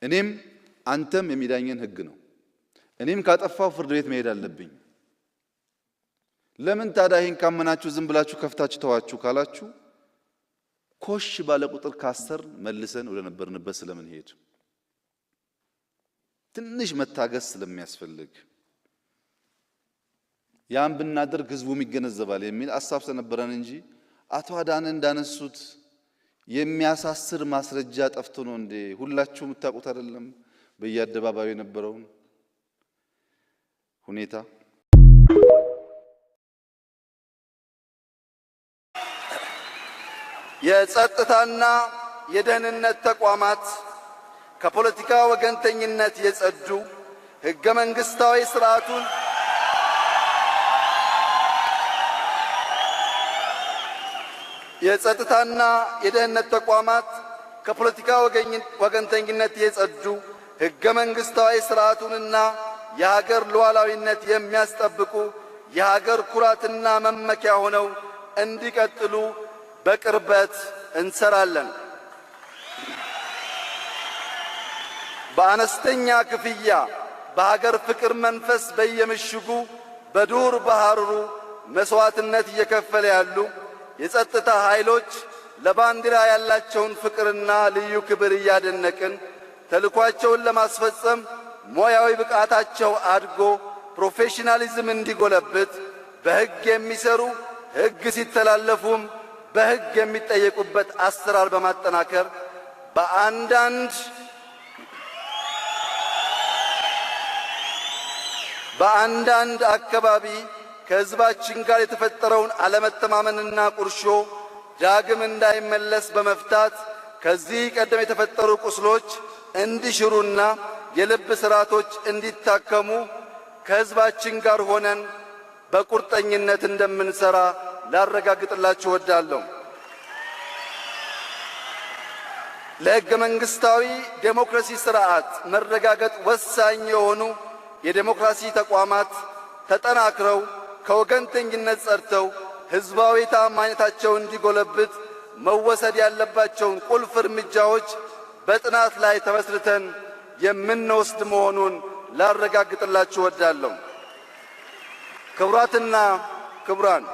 እኔም አንተም የሚዳኘን ህግ ነው። እኔም ካጠፋው ፍርድ ቤት መሄድ አለብኝ። ለምን ታዲያ ይሄን ካመናችሁ ዝም ብላችሁ ከፍታችሁ ተዋችሁ ካላችሁ ኮሽ ባለ ቁጥር ካሰር መልሰን ወደ ነበርንበት ስለምን ሄድ ትንሽ መታገስ ስለሚያስፈልግ ያን ብናደርግ ህዝቡም ይገነዘባል የሚል ሐሳብ ስለነበረን እንጂ አቶ አዳነ እንዳነሱት የሚያሳስር ማስረጃ ጠፍቶ ነው እንዴ? ሁላችሁም የምታውቁት አይደለም በየአደባባዩ የነበረውን ሁኔታ። የጸጥታና የደህንነት ተቋማት ከፖለቲካ ወገንተኝነት የጸዱ ህገ መንግስታዊ ስርዓቱን የጸጥታና የደህንነት ተቋማት ከፖለቲካ ወገንተኝነት የጸዱ ህገ መንግስታዊ ስርዓቱንና የሀገር ሉዓላዊነት የሚያስጠብቁ የሀገር ኩራትና መመኪያ ሆነው እንዲቀጥሉ በቅርበት እንሰራለን። በአነስተኛ ክፍያ በሀገር ፍቅር መንፈስ በየምሽጉ በዱር በሐሩሩ መስዋዕትነት እየከፈለ ያሉ የጸጥታ ኃይሎች ለባንዲራ ያላቸውን ፍቅርና ልዩ ክብር እያደነቅን ተልኳቸውን ለማስፈጸም ሞያዊ ብቃታቸው አድጎ ፕሮፌሽናሊዝም እንዲጎለብት በሕግ የሚሰሩ ሕግ ሲተላለፉም በሕግ የሚጠየቁበት አሰራር በማጠናከር በአንዳንድ አካባቢ ከሕዝባችን ጋር የተፈጠረውን አለመተማመንና ቁርሾ ዳግም እንዳይመለስ በመፍታት ከዚህ ቀደም የተፈጠሩ ቁስሎች እንዲሽሩና የልብ ስራቶች እንዲታከሙ ከሕዝባችን ጋር ሆነን በቁርጠኝነት እንደምንሰራ ላረጋግጥላችሁ እወዳለሁ። ለሕገ መንግሥታዊ ዴሞክራሲ ስርዓት መረጋገጥ ወሳኝ የሆኑ የዴሞክራሲ ተቋማት ተጠናክረው ከወገንተኝነት ጸድተው ሕዝባዊ ታማኝነታቸው እንዲጎለብት መወሰድ ያለባቸውን ቁልፍ እርምጃዎች በጥናት ላይ ተመስርተን የምንወስድ መሆኑን ላረጋግጥላችሁ እወዳለሁ። ክቡራትና ክቡራን